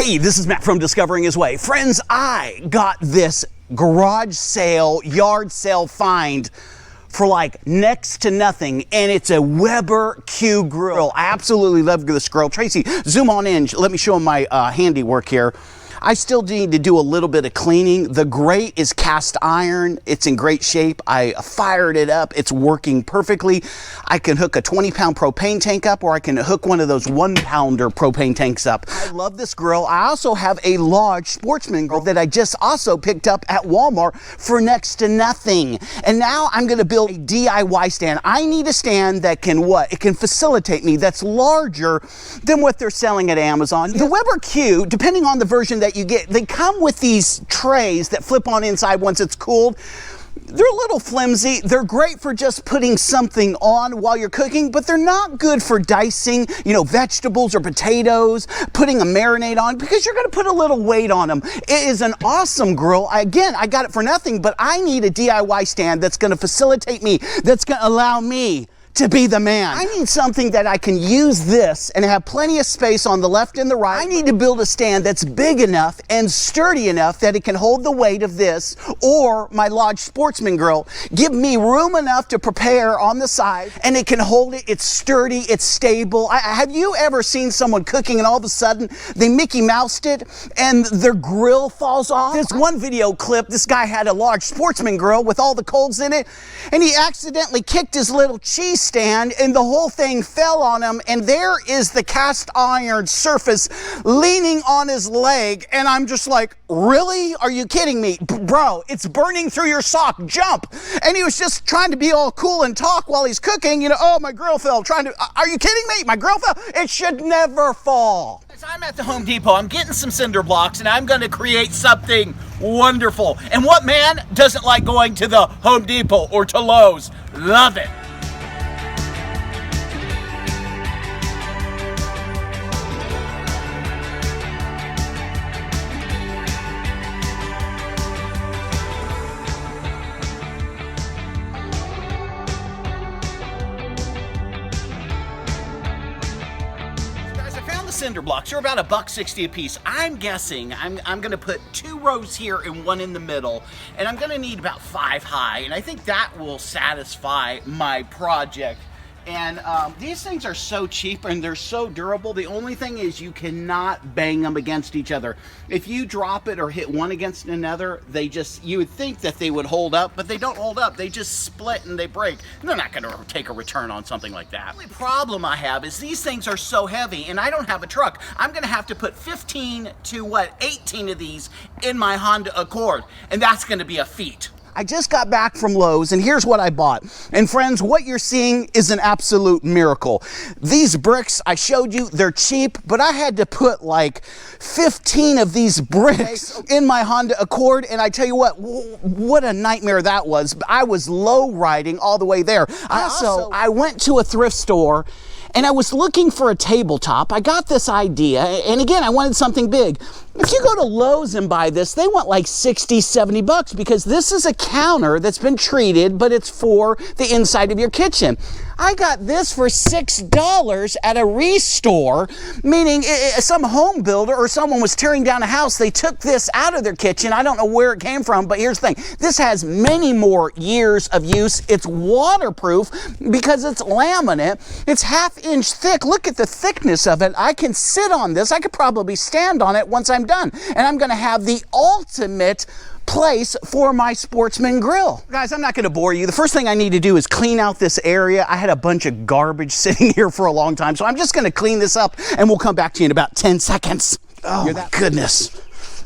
Hey, this is Matt from Discovering His Way. Friends, I got this garage sale, yard sale find for like next to nothing, and it's a Weber Q grill. I absolutely love this grill. Tracy, zoom on in. Let me show them my handiwork here. I still need to do a little bit of cleaning. The grate is cast iron. It's in great shape. I fired it up. It's working perfectly. I can hook a 20-pound propane tank up, or I can hook one of those 1-pounder propane tanks up. I love this grill. I also have a large Sportsman grill that I just also picked up at Walmart for next to nothing. And now I'm gonna build a DIY stand. I need a stand that can what? It can facilitate me, that's larger than what they're selling at Amazon. The Weber Q, depending on the version that you get, they come with these trays that flip on inside once it's cooled. They're a little flimsy. They're great for just putting something on while you're cooking, but they're not good for dicing, vegetables or potatoes, putting a marinade on, because you're gonna put a little weight on them. It is an awesome grill. I got it for nothing, but I need a DIY stand that's gonna facilitate me, that's gonna allow me to be the man. I need something that I can use this and have plenty of space on the left and the right. I need to build a stand that's big enough and sturdy enough that it can hold the weight of this or my Lodge Sportsman grill. Give me room enough to prepare on the side, and it can hold it. It's sturdy, it's stable. Have you ever seen someone cooking and all of a sudden they Mickey Moused it and their grill falls off? This one video clip, this guy had a Lodge Sportsman grill with all the coals in it, and he accidentally kicked his little cheese stand and the whole thing fell on him, and there is the cast iron surface leaning on his leg, and I'm just like, really? Are you kidding me? Bro, it's burning through your sock, jump. And he was just trying to be all cool and talk while he's cooking, oh, my grill fell, are you kidding me? My grill fell? It should never fall. I'm at the Home Depot, I'm getting some cinder blocks, and I'm gonna create something wonderful. And what man doesn't like going to the Home Depot or to Lowe's? Love it. Cinder blocks are about $1.60 a piece. I'm guessing I'm gonna put 2 rows here and 1 in the middle, and I'm gonna need about 5 high, and I think that will satisfy my project. And these things are so cheap and they're so durable. The only thing is you cannot bang them against each other. If you drop it or hit one against another, you would think that they would hold up, but they don't hold up. They just split and they break. And they're not gonna take a return on something like that. The only problem I have is these things are so heavy and I don't have a truck. I'm gonna have to put 15 to 18 of these in my Honda Accord, and that's gonna be a feat. I just got back from Lowe's, and here's what I bought. And friends, what you're seeing is an absolute miracle. These bricks I showed you, they're cheap, but I had to put like 15 of these bricks in my Honda Accord, and I tell you what a nightmare that was. I was low riding all the way there. I went to a thrift store, and I was looking for a tabletop. I got this idea, and again, I wanted something big. If you go to Lowe's and buy this, they want like 60, 70 bucks, because this is a counter that's been treated, but it's for the inside of your kitchen. I got this for $6 at a restore, meaning some home builder or someone was tearing down a house. They took this out of their kitchen. I don't know where it came from, but here's the thing. This has many more years of use. It's waterproof because it's laminate. It's 1/2 inch thick. Look at the thickness of it. I can sit on this. I could probably stand on it once I'm done. And I'm gonna have the ultimate place for my Sportsman grill. Guys, I'm not gonna bore you. The first thing I need to do is clean out this area. I had a bunch of garbage sitting here for a long time, so I'm just gonna clean this up and we'll come back to you in about 10 seconds. Oh my goodness.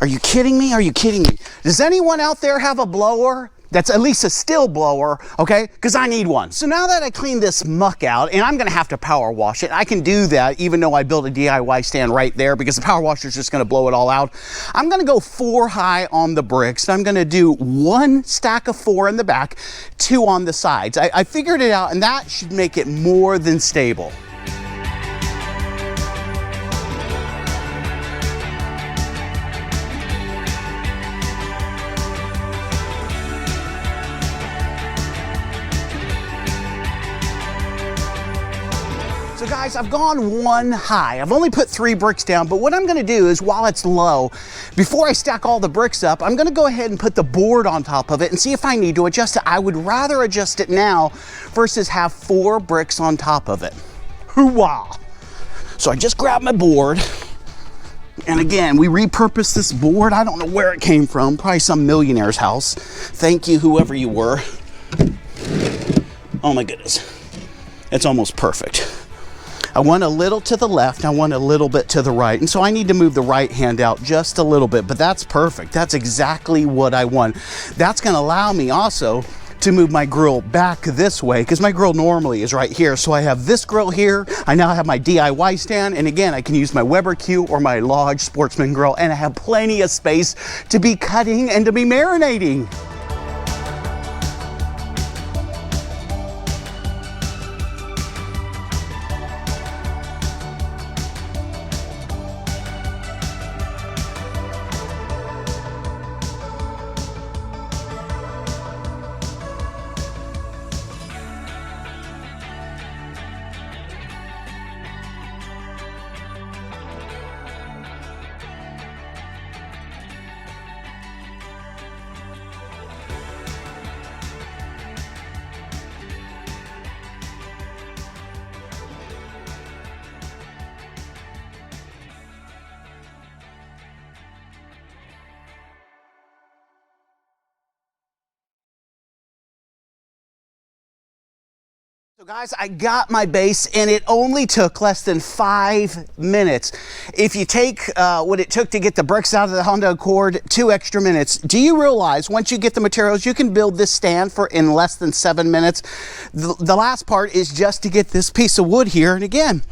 Are you kidding me? Are you kidding me? Does anyone out there have a blower that's at least a still blower, okay? Because I need one. So now that I cleaned this muck out, and I'm gonna have to power wash it, I can do that even though I built a DIY stand right there because the power washer is just gonna blow it all out. I'm gonna go 4 high on the bricks. I'm gonna do 1 stack of 4 in the back, 2 on the sides. I figured it out, and that should make it more than stable. So guys, guys, I've gone one high. I've only put 3 bricks down, but what I'm gonna do is while it's low, before I stack all the bricks up, I'm gonna go ahead and put the board on top of it and see if I need to adjust it. I would rather adjust it now versus have 4 bricks on top of it. Hoo-wah! So I just grabbed my board. And again, we repurposed this board. I don't know where it came from, probably some millionaire's house. Thank you, whoever you were. Oh my goodness. It's almost perfect. I want a little to the left, I want a little bit to the right, and so I need to move the right hand out just a little bit, but that's perfect. That's exactly what I want. That's gonna allow me also to move my grill back this way, because my grill normally is right here. So I have this grill here, I now have my DIY stand, and again, I can use my Weber Q or my Lodge Sportsman grill, and I have plenty of space to be cutting and to be marinating. So guys, I got my base and it only took less than 5 minutes. If you take what it took to get the bricks out of the Honda Accord, 2 extra minutes. Do you realize once you get the materials, you can build this stand in less than 7 minutes? The last part is just to get this piece of wood here. And again,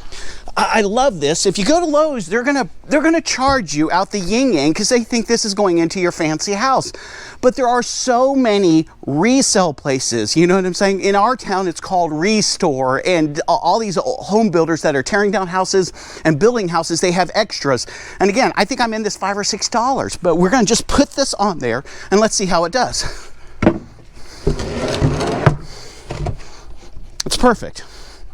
I love this. If you go to Lowe's, they're gonna charge you out the yin-yang because they think this is going into your fancy house. But there are so many resale places, you know what I'm saying? In our town, it's called Restore, and all these home builders that are tearing down houses and building houses, they have extras. And again, I think I'm in this $5 or $6, but we're gonna just put this on there and let's see how it does. It's perfect.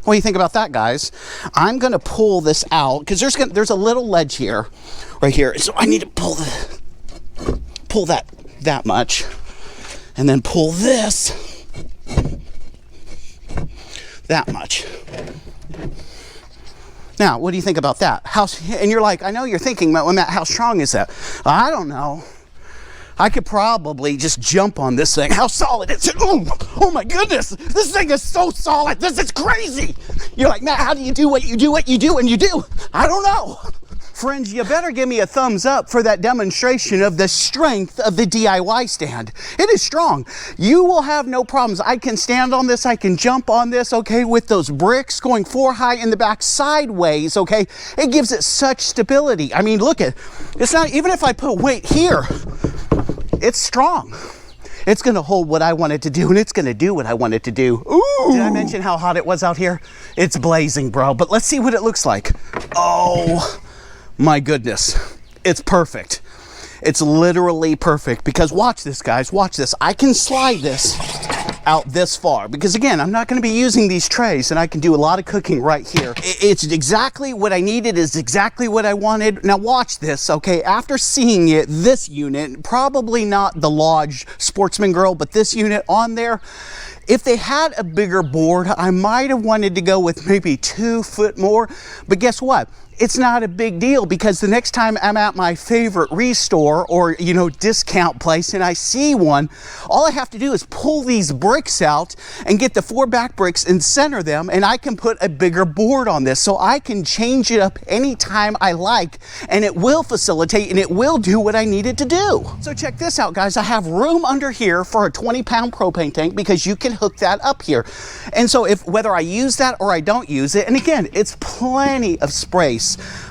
What do you think about that, guys? I'm gonna pull this out because there's a little ledge here, right here. So I need to pull that much, and then pull this that much. Now, what do you think about that? And you're like, I know you're thinking, Matt, how strong is that? I don't know. I could probably just jump on this thing. How solid is it? Oh my goodness, this thing is so solid. This is crazy. You're like, Matt, how do you do what you do, and you do? I don't know. Friends, you better give me a thumbs up for that demonstration of the strength of the DIY stand. It is strong. You will have no problems. I can stand on this, I can jump on this, okay, with those bricks going 4 high in the back sideways, okay? It gives it such stability. I mean, look it's not, even if I put weight here, it's strong. It's gonna hold what I want it to do, and it's gonna do what I want it to do. Ooh. Did I mention how hot it was out here? It's blazing, bro, but let's see what it looks like. Oh my goodness, it's perfect. It's literally perfect because watch this, guys, watch this. I can slide this out this far because again, I'm not gonna be using these trays and I can do a lot of cooking right here. It's exactly what I needed, is exactly what I wanted. Now watch this, okay? After seeing it, this unit, probably not the Lodge Sportsman Grill, but this unit on there, if they had a bigger board, I might have wanted to go with maybe 2 foot more, but guess what? It's not a big deal because the next time I'm at my favorite Restore or, you know, discount place and I see one, all I have to do is pull these bricks out and get the 4 back bricks and center them, and I can put a bigger board on this. So I can change it up anytime I like, and it will facilitate and it will do what I need it to do. So check this out, guys. I have room under here for a 20-pound propane tank because you can hook that up here. And so whether I use that or I don't use it, and again, it's plenty of space.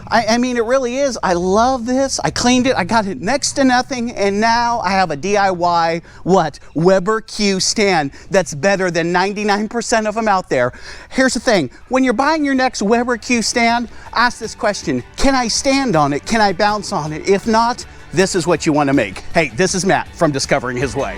I mean, it really is. I love this. I cleaned it. I got it next to nothing. And now I have a DIY, Weber Q stand that's better than 99% of them out there. Here's the thing. When you're buying your next Weber Q stand, ask this question. Can I stand on it? Can I bounce on it? If not, this is what you want to make. Hey, this is Matt from Discovering His Way.